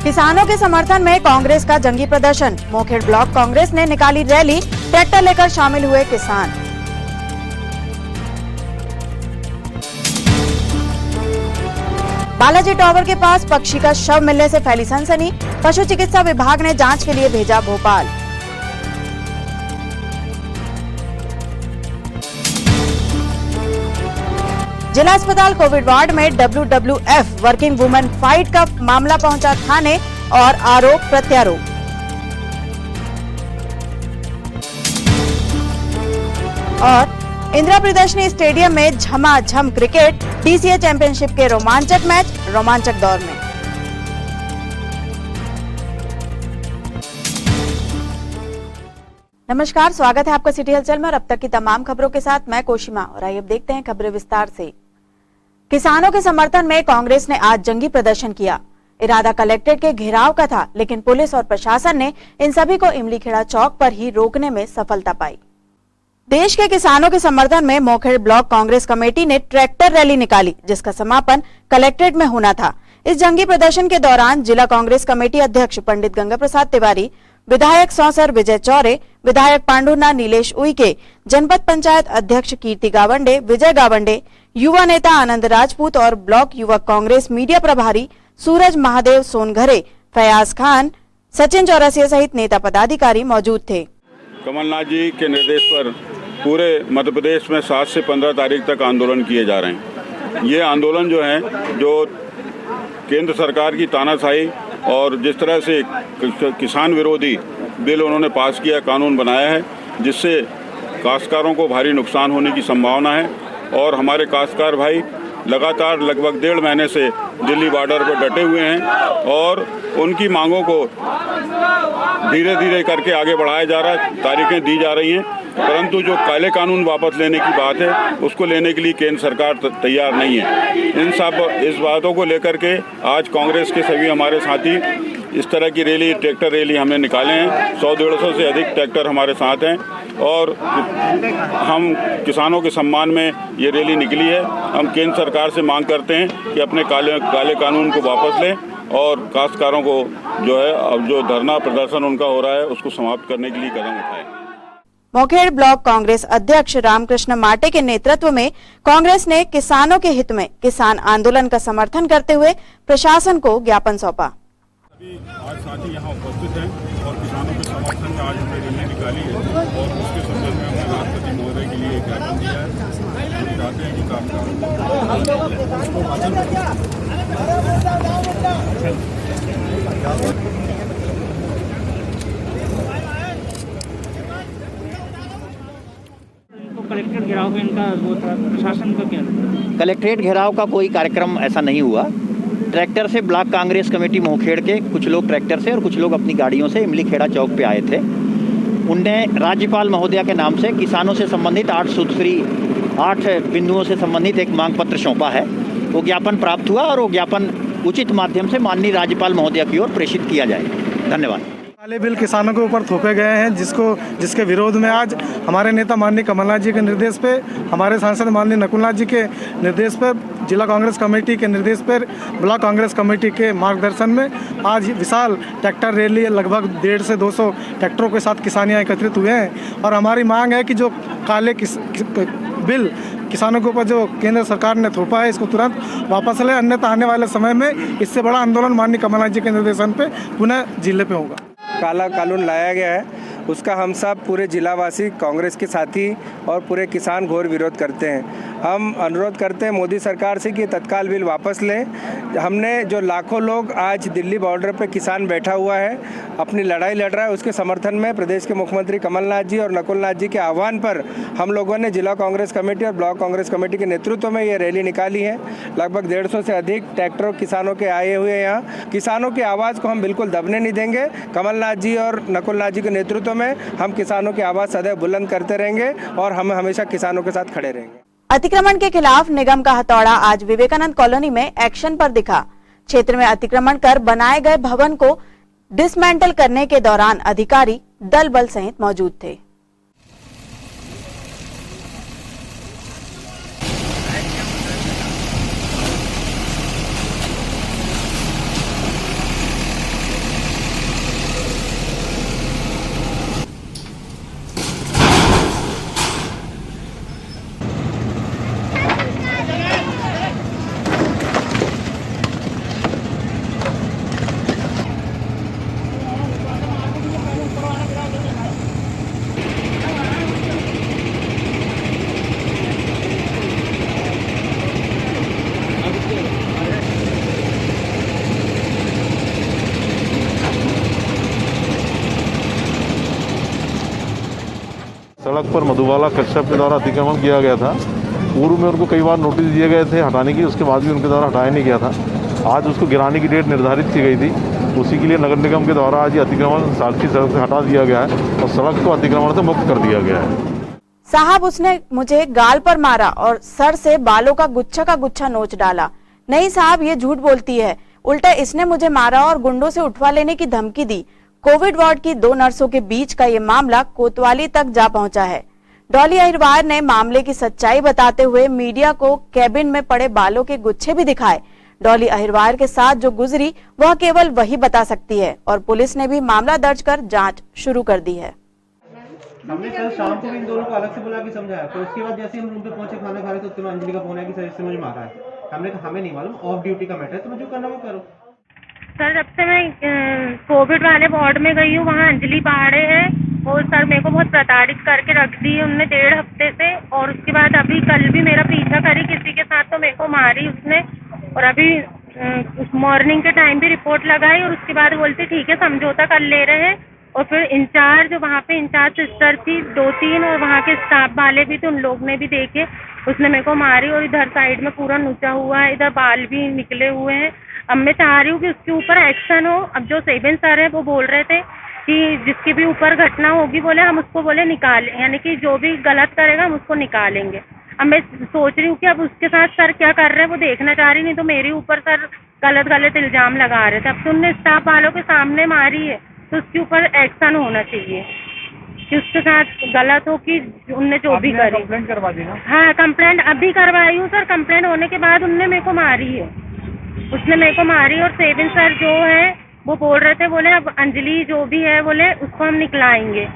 किसानों के समर्थन में कांग्रेस का जंगी प्रदर्शन। मोखेड़ ब्लॉक कांग्रेस ने निकाली रैली, ट्रैक्टर लेकर शामिल हुए किसान। बालाजी टावर के पास पक्षी का शव मिलने से फैली सनसनी। पशु चिकित्सा विभाग ने जांच के लिए भेजा भोपाल। जिला अस्पताल कोविड वार्ड में WWF वर्किंग वुमेन फाइट का मामला पहुंचा थाने और आरोप प्रत्यारोप। और इंदिरा प्रियदर्शनी स्टेडियम में झमाझम क्रिकेट, DCA चैंपियनशिप के रोमांचक मैच रोमांचक दौर में। नमस्कार, स्वागत है आपका सिटी हलचल में और अब तक की तमाम खबरों के साथ मैं कोशिमा। और आइए अब देखते हैं खबरें विस्तार से। किसानों के समर्थन में कांग्रेस ने आज जंगी प्रदर्शन किया। इरादा कलेक्ट्रेट के घेराव का था, लेकिन पुलिस और प्रशासन ने इन सभी को इमलीखेड़ा चौक पर ही रोकने में सफलता पाई। देश के किसानों के समर्थन में मोखेड़ ब्लॉक कांग्रेस कमेटी ने ट्रैक्टर रैली निकाली, जिसका समापन कलेक्ट्रेट में होना था। इस जंगी प्रदर्शन के दौरान जिला कांग्रेस कमेटी अध्यक्ष पंडित गंगा प्रसाद तिवारी, विधायक सौसर विजय चौरे, विधायक पांडुरना नीलेश उइके, जनपद पंचायत अध्यक्ष कीर्ति गावंडे, विजय गावंडे, युवा नेता आनंद राजपूत और ब्लॉक युवक कांग्रेस मीडिया प्रभारी सूरज महादेव सोनघरे, फयाज खान, सचिन चौरसिया सहित नेता पदाधिकारी मौजूद थे। कमलनाथ जी के निर्देश पर पूरे मध्य प्रदेश में 7 से 15 तारीख तक आंदोलन किए जा रहे हैं। ये आंदोलन जो है, जो केंद्र सरकार की तानाशाही और जिस तरह से किसान विरोधी बिल उन्होंने पास किया, कानून बनाया है, जिससे काश्तकारों को भारी नुकसान होने की संभावना है। और हमारे काश्तकार भाई लगातार लगभग 1.5 महीने से दिल्ली बॉर्डर पर डटे हुए हैं और उनकी मांगों को धीरे धीरे करके आगे बढ़ाया जा रहा है, तारीखें दी जा रही हैं, परंतु जो काले कानून वापस लेने की बात है, उसको लेने के लिए केंद्र सरकार तैयार नहीं है। इस बातों को लेकर के आज कांग्रेस के सभी हमारे साथी इस तरह की रैली, ट्रैक्टर रैली हमने निकाले हैं। 100-150 से अधिक ट्रैक्टर हमारे साथ हैं और हम किसानों के सम्मान में ये रैली निकली है। हम केंद्र सरकार से मांग करते हैं कि अपने काले कानून को वापस लें और काश्तकारों को जो है, अब जो धरना प्रदर्शन उनका हो रहा है, उसको समाप्त करने के लिए कदम उठाएं। मोखेड़ ब्लॉक कांग्रेस अध्यक्ष रामकृष्ण माटे के नेतृत्व में कांग्रेस ने किसानों के हित में किसान आंदोलन का समर्थन करते हुए प्रशासन को ज्ञापन सौंपा। आज साथी यहाँ उपस्थित हैं और किसानों के समर्थन में आज हमने रैली निकाली है और उसके संबंध में हमने राष्ट्रपति महोदय के लिए ज्ञापन दिया है। हम चाहते हैं कि काम कलेक्ट्रेट घेराव में इनका वो था, प्रशासन का क्या? कलेक्ट्रेट घेराव का कोई कार्यक्रम ऐसा नहीं हुआ। ट्रैक्टर से ब्लॉक कांग्रेस कमेटी मोखेड़ के कुछ लोग ट्रैक्टर से और कुछ लोग अपनी गाड़ियों से इमलीखेड़ा चौक पे आए थे। उनने राज्यपाल महोदया के नाम से किसानों से संबंधित 8 बिंदुओं से संबंधित एक मांग पत्र सौंपा है। वो ज्ञापन प्राप्त हुआ और वो ज्ञापन उचित माध्यम से माननीय राज्यपाल महोदया की ओर प्रेषित किया जाए। धन्यवाद। काले बिल किसानों के ऊपर थोपे गए हैं, जिसके विरोध में आज हमारे नेता माननीय कमलनाथ जी के निर्देश पे, हमारे सांसद माननीय नकुलनाथ जी के निर्देश पर, जिला कांग्रेस कमेटी के निर्देश पर, ब्लॉक कांग्रेस कमेटी के मार्गदर्शन में आज विशाल ट्रैक्टर रैली, लगभग 150 से 200 ट्रैक्टरों के साथ किसान यहाँ एकत्रित हुए हैं। और हमारी मांग है कि जो काले बिल किसानों के ऊपर जो केंद्र सरकार ने थोपा है, इसको तुरंत वापस लें, अन्यथा आने वाले समय में इससे बड़ा आंदोलन माननीय कमलनाथ जी के निर्देशन पे पुनः जिले पे होगा। काला कानून लाया गया है, उसका हम सब पूरे जिलावासी, कांग्रेस के साथी और पूरे किसान घोर विरोध करते हैं। हम अनुरोध करते हैं मोदी सरकार से कि तत्काल बिल वापस लें। हमने जो लाखों लोग आज दिल्ली बॉर्डर पे किसान बैठा हुआ है, अपनी लड़ाई लड़ रहा है, उसके समर्थन में प्रदेश के मुख्यमंत्री कमलनाथ जी और नकुलनाथ जी के आह्वान पर हम लोगों ने जिला कांग्रेस कमेटी और ब्लॉक कांग्रेस कमेटी के नेतृत्व में ये रैली निकाली है। लगभग 150 से अधिक ट्रैक्टर किसानों के आए हुए हैं यहाँ। किसानों की आवाज़ को हम बिल्कुल दबने नहीं देंगे। कमलनाथ जी और नकुलनाथ जी के नेतृत्व में हम किसानों की आवाज़ सदैव बुलंद करते रहेंगे और हम हमेशा किसानों के साथ खड़े रहेंगे। अतिक्रमण के खिलाफ निगम का हथौड़ा आज विवेकानंद कॉलोनी में एक्शन पर दिखा। क्षेत्र में अतिक्रमण कर बनाए गए भवन को डिसमेंटल करने के दौरान अधिकारी दल बल सहित मौजूद थे। सड़क पर मधुबाला कश्यप के द्वारा अतिक्रमण किया गया था। पूर्व में उनको कई बार नोटिस दिए गए थे हटाने की, उसके बाद भी उनके द्वारा हटाया नहीं गया था। आज उसको गिराने की डेट निर्धारित की गई थी, उसी के लिए नगर निगम के द्वारा आज ये अतिक्रमण सालकी सड़क से हटा दिया गया है और सड़क को अतिक्रमण से मुक्त कर दिया गया है। साहब, उसने मुझे गाल पर मारा और सर से बालों का गुच्छा नोच डाला। नहीं साहब, ये झूठ बोलती है। उल्टा इसने मुझे मारा और गुंडों से उठवा लेने की धमकी दी। कोविड वार्ड की 2 नर्सों के बीच का ये मामला कोतवाली तक जा पहुंचा है। डॉली अहिरवार ने मामले की सच्चाई बताते हुए मीडिया को केबिन में पड़े बालों के गुच्छे भी दिखाए। डॉली अहिरवार के साथ जो गुजरी वह केवल वही बता सकती है और पुलिस ने भी मामला दर्ज कर जांच शुरू कर दी है। हमने कल शाम को इन दोनों को अलग से बुला के समझाया, तो उसके बाद जैसे हम रूम पे पहुंचे खाना खा रहे थे तो अंजलि का फोन आया कि सर इससे मुझे मारा है। हमने कहा हमें नहीं मालूम, ऑफ ड्यूटी का मैटर है, तुम्हें जो करना वो करो। सर, जब से मैं कोविड वाले वार्ड में गई हूँ वहाँ अंजलि पहाड़े है और सर मेरे को बहुत प्रताड़ित करके रख दी है उन्होंने 1.5 हफ्ते से। और उसके बाद अभी कल भी मेरा पीछा करी किसी के साथ तो मेरे को मारी उसने। और अभी मॉर्निंग के टाइम भी रिपोर्ट लगाई और उसके बाद बोलती ठीक है समझौता कर ले रहे हैं। और फिर इंचार्ज, वहाँ पे इंचार्ज सिस्टर थी 2-3 और वहाँ के स्टाफ वाले भी थे, उन लोग ने भी देखे, उसने मेरे को मारी और इधर साइड में पूरा नुचा हुआ है, इधर बाल भी निकले हुए हैं। अब मैं चाह रही हूँ कि उसके ऊपर एक्शन हो। अब जो सेवन सर है वो बोल रहे थे कि जिसके भी ऊपर घटना होगी बोले हम उसको बोले निकालें, यानी कि जो भी गलत करेगा हम उसको निकालेंगे। अब मैं सोच रही हूँ कि अब उसके साथ सर क्या कर रहे हैं वो देखना चाह रही, नहीं तो मेरे ऊपर सर गलत इल्जाम लगा रहे थे। अब तो उनने स्टाफ वालों के सामने मारी है तो उसके ऊपर एक्शन होना चाहिए कि उसके साथ गलत हो कि उनने जो भी करी। कंप्लेंट करवा दी ना? हाँ, कंप्लेंट अभी करवाई हूँ सर। कंप्लेंट होने के बाद उनने मेरे को मारी है, उसने मेरे को मारी। और सेवन सर जो है वो बोल रहे थे बोले अब अंजलि जो भी है बोले उसको हम निकलाएंगे।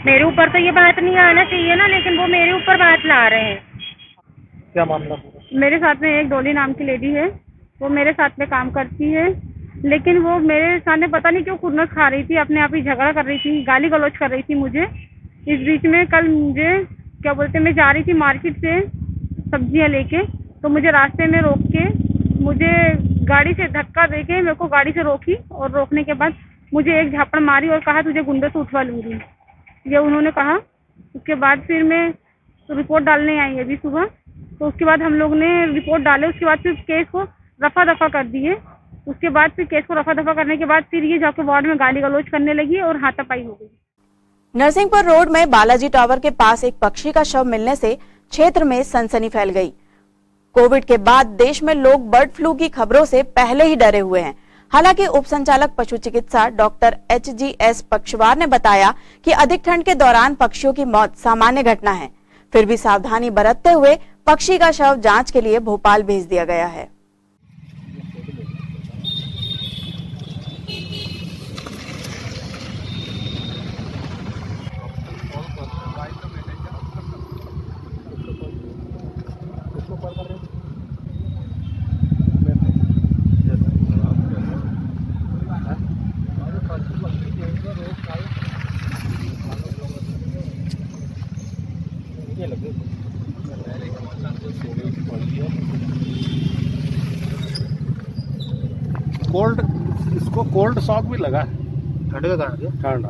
मेरे ऊपर तो ये बात नहीं आना चाहिए ना, लेकिन वो मेरे ऊपर बात ला रहे हैं। क्या मामला? मेरे साथ में एक डॉली नाम की लेडी है, वो मेरे साथ में काम करती है, लेकिन वो मेरे सामने पता नहीं क्यों खुरनस खा रही थी, अपने आप ही झगड़ा कर रही थी, गाली गलौज कर रही थी मुझे। इस बीच में कल मुझे क्या बोलते, मैं जा रही थी मार्केट से सब्जियां लेके, तो मुझे रास्ते में रोक के मुझे गाड़ी से धक्का देके मेरे को गाड़ी से रोकी और रोकने के बाद मुझे एक झापड़ मारी और कहा तुझे गुंडे से उठवा लूंगी, ये उन्होंने कहा। उसके बाद फिर मैं रिपोर्ट डालने आई अभी सुबह, तो उसके बाद हम लोग ने रिपोर्ट डाले, उसके बाद फिर केस को रफा दफा कर दिए। उसके बाद फिर केस को रफा दफा करने के बाद फिर ये जाके वार्ड में गाली गलौज करने लगी और हाथापाई हो गई। नरसिंहपुर रोड में बालाजी टावर के पास एक पक्षी का शव मिलने से क्षेत्र में सनसनी फैल गई। कोविड के बाद देश में लोग बर्ड फ्लू की खबरों से पहले ही डरे हुए हैं। हालांकि उप संचालक पशु चिकित्सा डॉक्टर HGS पक्षवार ने बताया कि अधिक ठंड के दौरान पक्षियों की मौत सामान्य घटना है, फिर भी सावधानी बरतते हुए पक्षी का शव जांच के लिए भोपाल भेज दिया गया है। कोल्ड, इसको कोल्ड शॉक भी लगा है, ठंड के कारण। ठंड,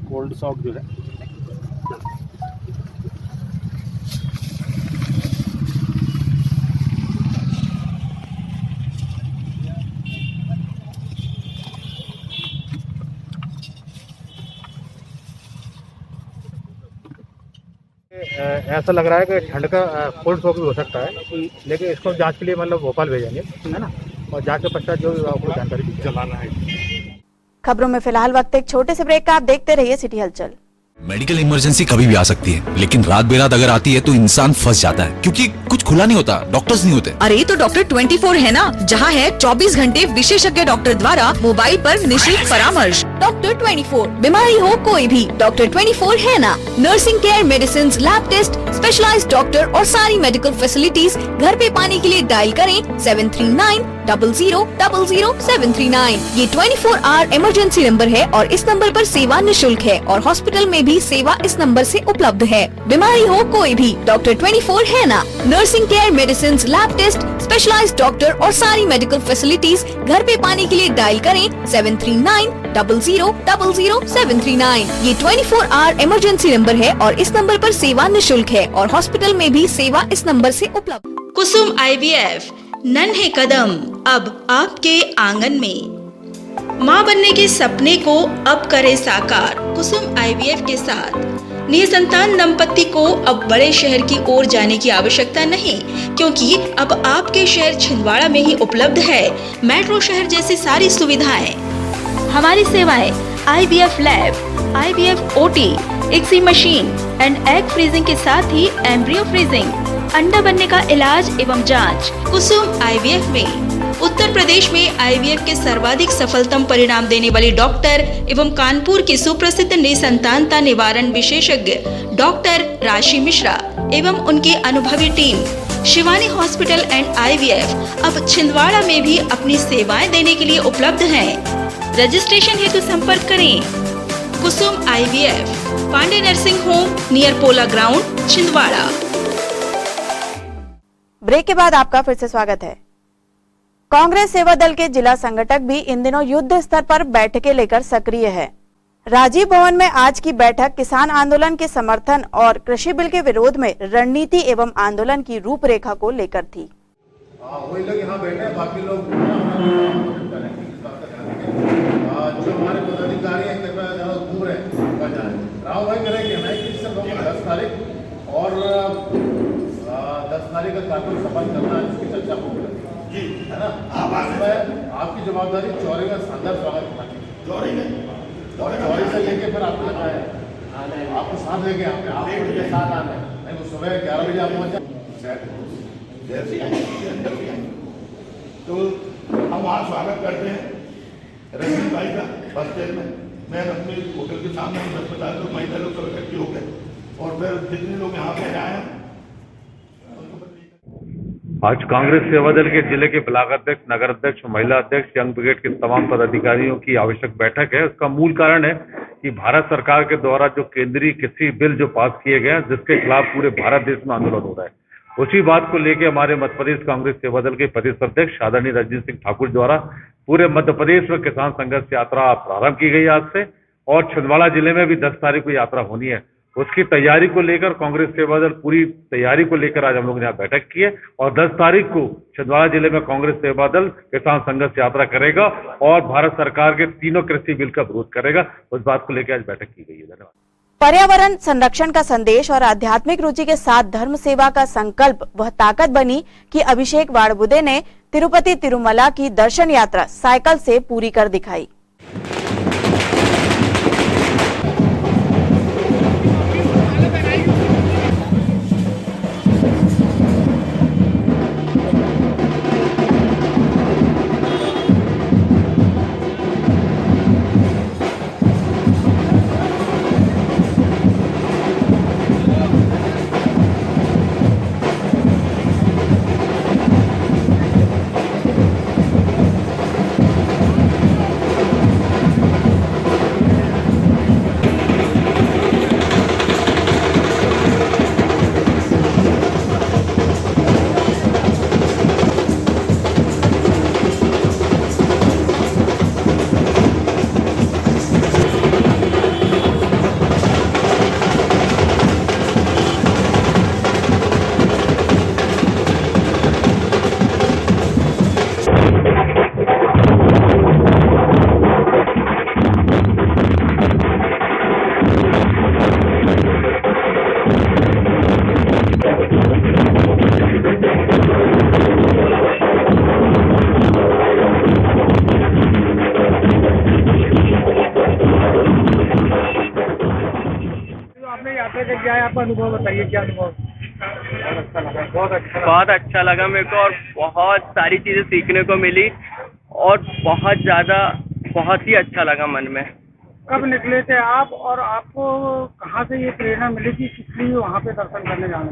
कोल्ड शॉक जो है। ऐसा लग रहा है कि ठंड का कोल्ड शॉक भी हो सकता है, लेकिन इसको जांच के लिए मतलब भोपाल भेजेंगे, है ना, और जांच के पश्चात जो आपको जानकारी चलाना है। खबरों में फिलहाल वक्त एक छोटे से ब्रेक का, आप देखते रहिए सिटी हलचल। मेडिकल इमरजेंसी कभी भी आ सकती है, लेकिन रात बेरात अगर आती है तो इंसान फंस जाता है, क्योंकि कुछ खुला नहीं होता, डॉक्टर्स नहीं होते। अरे तो डॉक्टर 24 है ना, जहाँ है 24 घंटे विशेषज्ञ डॉक्टर द्वारा मोबाइल पर निशुल्क परामर्श। डॉक्टर 24, बीमारी हो कोई भी, डॉक्टर 24 है ना। Nursing care, medicine, lab test, specialised doctor और सारी मेडिकल फैसिलिटीज घर पे पाने के लिए डायल करें 739 99000739। ये 24 आवर इमरजेंसी नंबर है और इस नंबर पर सेवा निशुल्क है और हॉस्पिटल में भी सेवा इस नंबर से उपलब्ध है। बीमारी हो कोई भी, डॉक्टर 24 है ना। Nursing care, medicine, lab test, specialised doctor और सारी मेडिकल फैसिलिटीज घर पे पाने के लिए डायल करें 7390000739। ये 24 आवर इमरजेंसी नंबर है और इस नंबर पर सेवा निशुल्क है और हॉस्पिटल में भी सेवा इस नंबर से उपलब्ध। कुसुम IVF, नन्हे कदम अब आपके आंगन में। मां बनने के सपने को अब करे साकार कुसुम IVF के साथ। निसंतान दंपति को अब बड़े शहर की ओर जाने की आवश्यकता नहीं, क्योंकि अब आपके शहर छिंदवाड़ा में ही उपलब्ध है मेट्रो शहर जैसी सारी सुविधाएं। हमारी सेवाएं IVF lab, IVF OT, ICSI machine and egg freezing के साथ ही एम्ब्रियो फ्रीजिंग, अंडा बनने का इलाज एवं जांच। कुसुम IVF में उत्तर प्रदेश में IVF के सर्वाधिक सफलतम परिणाम देने वाली डॉक्टर एवं कानपुर की सुप्रसिद्ध निसंतानता निवारण विशेषज्ञ डॉक्टर राशि मिश्रा एवं उनकी अनुभवी team Shivani hospital and IVF अब छिंदवाड़ा में भी अपनी सेवाएं देने के लिए उपलब्ध हैं। रजिस्ट्रेशन हेतु संपर्क करें Kusum IVF, Pande nursing home near Pola ground, Chhindwara. Break के बाद आपका फिर से स्वागत है। कांग्रेस सेवा दल के जिला संगठक भी इन दिनों युद्ध स्तर पर बैठकें लेकर सक्रिय है। राजीव भवन में आज की बैठक किसान आंदोलन के समर्थन और कृषि बिल के विरोध में रणनीति एवं आंदोलन की रूपरेखा को लेकर थी। वही लोग यहाँ बैठे हैं, बाकी लोग जो हमारे पदाधिकारी हैं घूम रहे हैं। राहुल भाई कह रहे हैं कि 10 तारीख और 10 तारीख का कानून सफल करना है, इसकी चर्चा हो जी, है ना। आपकी जवाबदारी चौरी का शानदार स्वागत करना चाहिए। चौरी से लेके फिर आपको लगाया आपको साथ लेके आपके साथ आना है। नहीं, सुबह 11 बजे आप पहुँचा तो हम वहाँ स्वागत करते हैं रंजीत भाई का बस स्टैंड में। मैं अपने होटल के सामने 10-50 लोग महिला लोग सब इकट्ठे हो गए और फिर जितने लोग यहाँ पे आए हैं। आज कांग्रेस सेवा दल के जिले के ब्लॉक अध्यक्ष, नगर अध्यक्ष, महिला अध्यक्ष, यंग ब्रिगेड के तमाम पदाधिकारियों की आवश्यक बैठक है। उसका मूल कारण है कि भारत सरकार के द्वारा जो केंद्रीय कृषि बिल जो पास किए गए हैं, जिसके खिलाफ पूरे भारत देश में आंदोलन हो रहा है, उसी बात को लेकर हमारे मध्य प्रदेश कांग्रेस सेवा दल के प्रदेश अध्यक्ष आदरणीय रंजीत सिंह ठाकुर द्वारा पूरे मध्य प्रदेश में किसान संघर्ष यात्रा प्रारंभ की गई आज से और छिंदवाड़ा जिले में भी 10 तारीख को यात्रा होनी है। उसकी तैयारी को लेकर कांग्रेस सेवा दल पूरी तैयारी को लेकर आज हम लोग ने यहाँ बैठक की है और 10 तारीख को छिंदवाड़ा जिले में कांग्रेस सेवा दल किसान संघर्ष यात्रा करेगा और भारत सरकार के तीनों कृषि बिल का विरोध करेगा। उस बात को लेकर आज बैठक की गई है। धन्यवाद। पर्यावरण संरक्षण का संदेश और आध्यात्मिक रुचि के साथ धर्म सेवा का संकल्प वह ताकत बनी कि अभिषेक वाड़बुदे ने तिरुपति तिरुमला की दर्शन यात्रा साइकिल से पूरी कर दिखाई। अनुभव बताइए, क्या अनुभव? बहुत अच्छा लगा मेरे को और बहुत सारी चीज़ें सीखने को मिली और बहुत ही अच्छा लगा मन में। कब निकले थे आप और आपको कहाँ से ये प्रेरणा मिली कि किस लिए वहाँ पे दर्शन करने जाना?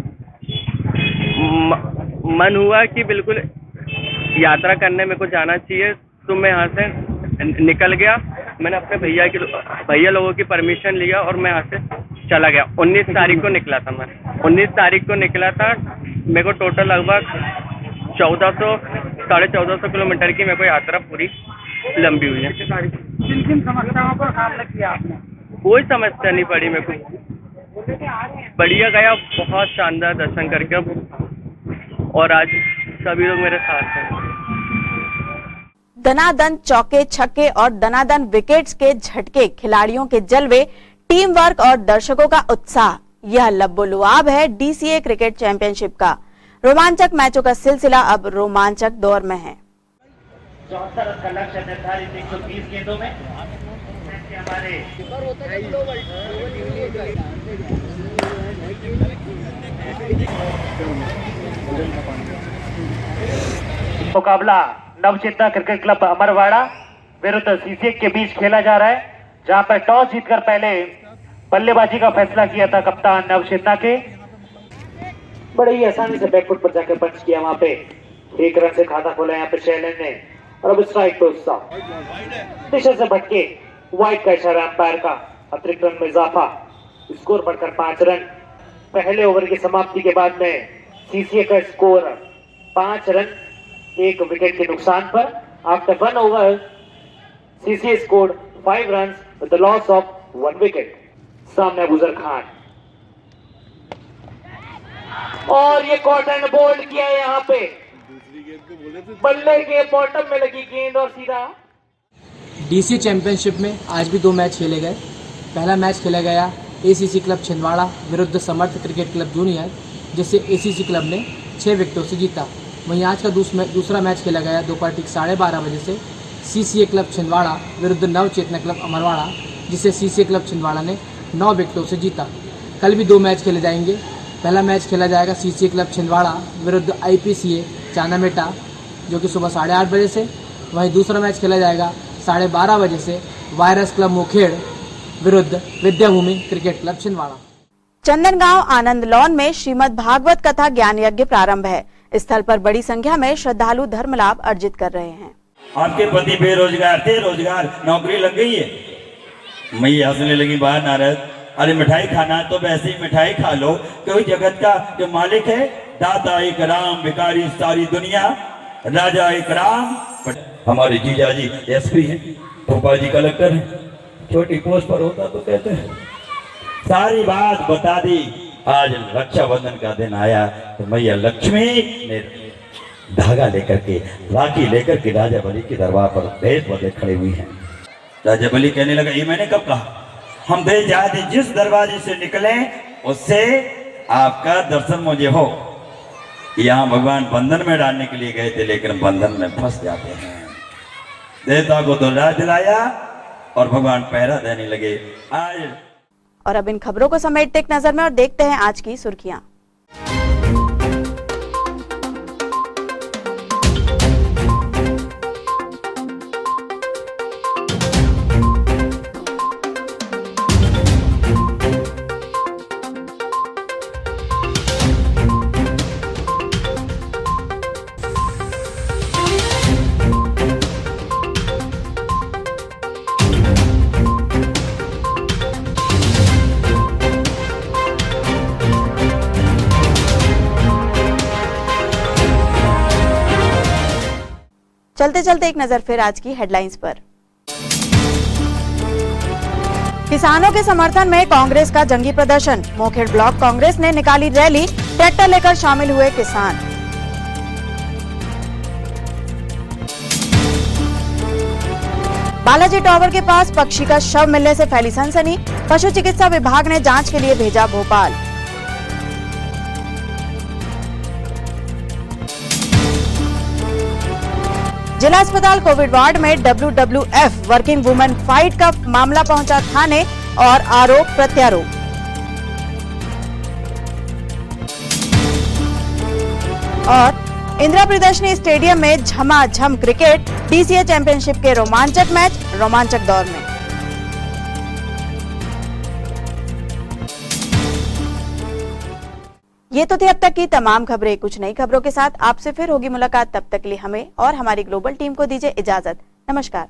मन हुआ कि बिल्कुल यात्रा करने मेरे को जाना चाहिए, तो मैं यहाँ से निकल गया। मैंने अपने भैया लोगों की परमिशन लिया और मैं यहाँ से चला गया। 19 तारीख को निकला था मैं। 19 तारीख को निकला था। मेरे को टोटल लगभग 1400-1450 किलोमीटर की मेरे को यात्रा पूरी लंबी हुई है। किन किन समस्याओं पर सामना किया आपने? कोई समस्या नहीं पड़ी मेरे को, बढ़िया गया, बहुत शानदार दर्शन करके, और आज सभी लोग मेरे साथ हैं। दनादन चौके छक्के और दनादन विकेट्स के झटके, खिलाड़ियों के जलवे, टीम वर्क और दर्शकों का उत्साह, यह लब्बो-लुआब है डीसीए क्रिकेट चैंपियनशिप का। रोमांचक मैचों का सिलसिला अब रोमांचक दौर में है। 74 रन का लक्ष्य निर्धारित 120 गेंदों में हमारे मुकाबला नवचेतना क्रिकेट क्लब अमरवाड़ा विरुद्ध सीसीए के बीच खेला जा रहा है, जहां पर टॉस जीतकर पहले बल्लेबाजी का फैसला किया था कप्तान नवचेतना के। बड़े ही आसानी से बैकफुट पर जाकर पंच किया, वहां पे 1 रन से खाता खोला यहाँ पे शैलेन ने, और अब स्ट्राइक पे उत्साह दिशा से भटके, वाइड का इशारा अंपायर का, अतिरिक्त रन में इजाफा, स्कोर बढ़कर 5 रन। पहले ओवर की समाप्ति के बाद में सीसीए का स्कोर 5 रन 1 विकेट के नुकसान पर। After 1 over CCA scored 5 run with the loss of 1 wicket. सामने अबूजर खान, और ये कॉट एंड बोल्ड किया है यहाँ पे, बल्ले के बॉटम में लगी गेंद और सीधा। डीसी चैंपियनशिप में आज भी 2 मैच खेले गए। पहला मैच खेला गया एसीसी क्लब छिंदवाड़ा विरुद्ध समर्थ क्रिकेट क्लब जूनियर, जिससे एसीसी क्लब ने 6 विकेटों से जीता। वहीं आज का दूसरा मैच खेला गया दोपहर ठीक 12:30 बजे से सीसीए क्लब छिंदवाड़ा विरुद्ध नवचेतना क्लब अमरवाड़ा, जिससे सीसीए क्लब छिंदवाड़ा ने 9 विकेटों से जीता। कल भी 2 मैच खेले जाएंगे। पहला मैच खेला जाएगा सीसीए क्लब छिंदवाड़ा विरुद्ध आईपीसीए चानामेटा, जो कि सुबह 8:30 बजे से। वहीं दूसरा मैच खेला जाएगा 12:30 बजे से वायरस क्लब मुखेड़ विरुद्ध विद्याभूमि क्रिकेट क्लब छिंदवाड़ा। चंदनगांव आनंद लॉन में श्रीमद् भागवत कथा ज्ञान यज्ञ प्रारंभ है। स्थल पर बड़ी संख्या में श्रद्धालु धर्म लाभ अर्जित कर रहे हैं। आपके पति बेरोजगार थे, रोजगार नौकरी लग गई है। मैया हंसने लगी बाहर नारद, अरे मिठाई खाना तो वैसे ही मिठाई खा लो, कोई जगत का जो मालिक है, दाता एक राम, भिखारी सारी दुनिया, राजा एक राम। हमारे जीजा जी एसपी हैं, भोपाल जी कलेक्टर हैं, छोटी पोस्ट पर होता तो कहते हैं। सारी बात बता दी। आज रक्षाबंधन का दिन आया तो मैया लक्ष्मी ने धागा लेकर के, राखी लेकर के राजा बलि के दरबार पर भेष बदले खड़े हुई हैं। राजा बलि कहने लगा, ये मैंने कब कहा? हम भेज जाते जिस दरवाजे से निकले उससे आपका दर्शन मुझे हो। यहाँ भगवान बंधन में डालने के लिए गए थे, लेकिन बंधन में फंस जाते हैं। देवता को तो राज दिलाया और भगवान पहरा देने लगे। आज और अब इन खबरों को समेटते एक नजर में और देखते हैं आज की सुर्खियां। चलते चलते एक नजर फिर आज की हेडलाइंस पर। किसानों के समर्थन में कांग्रेस का जंगी प्रदर्शन, मोखेड़ ब्लॉक कांग्रेस ने निकाली रैली, ट्रैक्टर लेकर शामिल हुए किसान। बालाजी टावर के पास पक्षी का शव मिलने से फैली सनसनी, पशु चिकित्सा विभाग ने जांच के लिए भेजा भोपाल। जिला अस्पताल कोविड वार्ड में WWF वर्किंग वुमेन फाइट का मामला पहुंचा थाने और आरोप प्रत्यारोप। और इंदिरा प्रियदर्शनी स्टेडियम में झमाझम क्रिकेट, डीसीए चैंपियनशिप के रोमांचक मैच रोमांचक दौर में। ये तो थी अब तक की तमाम खबरें। कुछ नई खबरों के साथ आपसे फिर होगी मुलाकात। तब तक के लिए हमें और हमारी ग्लोबल टीम को दीजिए इजाजत। नमस्कार।